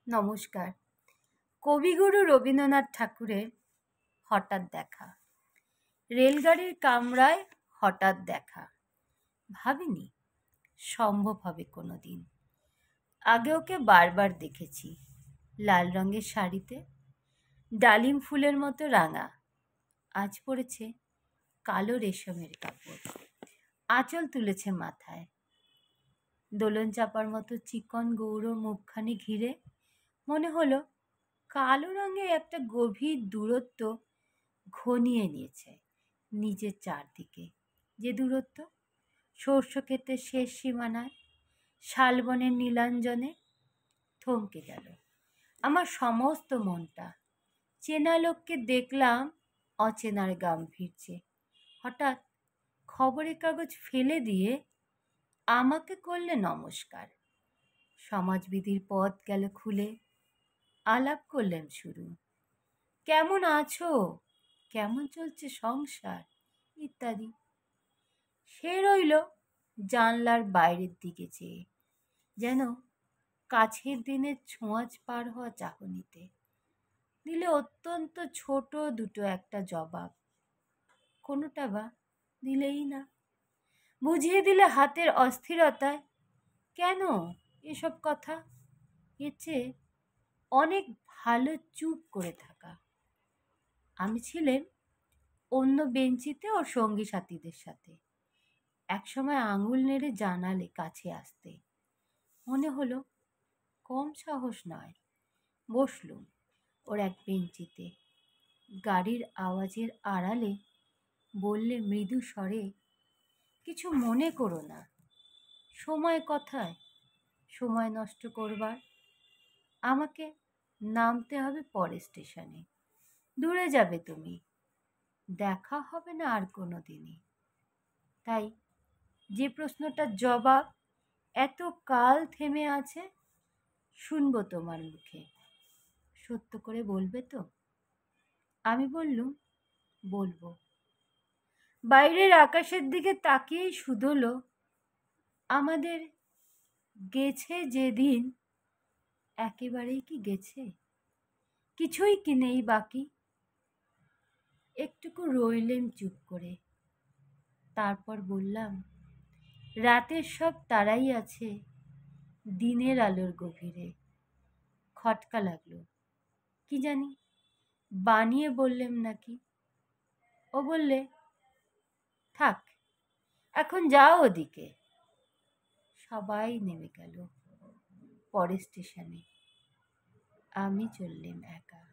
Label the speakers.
Speaker 1: নমস্কার। কবিগুরু রবীন্দ্রনাথ ঠাকুরের হঠাৎ দেখা। রেলগাড়ির কামরায় হঠাৎ দেখা। ভাবিনি সম্ভব হবে কোনো দিন। আগে ওকে বারবার দেখেছি, লাল রঙের শাড়িতে, ডালিম ফুলের মতো রাঙা। আজ পরেছে কালো রেশমের কাপড়, আঁচল তুলেছে মাথায়। দোলন চাপার মতো চিকন গৌর মুখখানি ঘিরে মনে হলো কালো রঙের একটা গভীর দূরত্ব ঘনিয়ে নিয়েছে নিজের চারদিকে। যে দূরত্ব শস্য ক্ষেতের শেষ সীমানায়, শালবনের নীলাঞ্জনে। থমকে গেল আমার সমস্ত মনটা। চেনা লোককে দেখলাম অচেনার গাম্ভীর্যে। হঠাৎ খবরের কাগজ ফেলে দিয়ে আমাকে করলে নমস্কার। সমাজবিধির পথ গেল খুলে, আলাপ করলেন শুরু। কেমন আছো, কেমন চলছে সংসার, ইত্যাদি। সে রইল জানলার বাইরের দিকে চেয়ে, যেন কাছের দিনের ছোঁয়াচ পার হওয়া চাহনিতে। দিলে অত্যন্ত ছোট দুটো একটা জবাব, কোনোটা বা দিলেই না। বুঝিয়ে দিলে হাতের অস্থিরতায়, কেন এসব কথা, এর চেয়ে অনেক ভালো চুপ করে থাকা। আমি ছিলেন অন্য বেঞ্চিতে ওর সঙ্গী সাথীদের সাথে। একসময় আঙুল নেড়ে জানালে কাছে আসতে। মনে হলো কম সাহস নয়। বসলুম ওর এক বেঞ্চিতে। গাড়ির আওয়াজের আড়ালে বললে মৃদু স্বরে, কিছু মনে করো না, সময় কথায় সময় নষ্ট করবার। আমাকে নামতে হবে পরের স্টেশনে, দূরে যাবে তুমি, দেখা হবে না আর কোনো দিনই। তাই যে প্রশ্নটার জবাব এত কাল থেমে আছে, শুনবো তোমার মুখে, সত্য করে বলবে তো? আমি বললুম, বলবো। বাইরের আকাশের দিকে তাকিয়েই শুধোলো, আমাদের গেছে যেদিন, একেবারেই কি গেছে? কিছুই কি নেই বাকি? একটুকু রইলেন চুপ করে। তারপর বললাম, রাতের সব তারাই আছে দিনের আলোর গভীরে। খটকা লাগলো, কি জানি বানিয়ে বললেম নাকি। ও বললে, থাক, এখন যাও ওদিকে। সবাই নেমে গেল পরের স্টেশনে, আমি চললেম একা।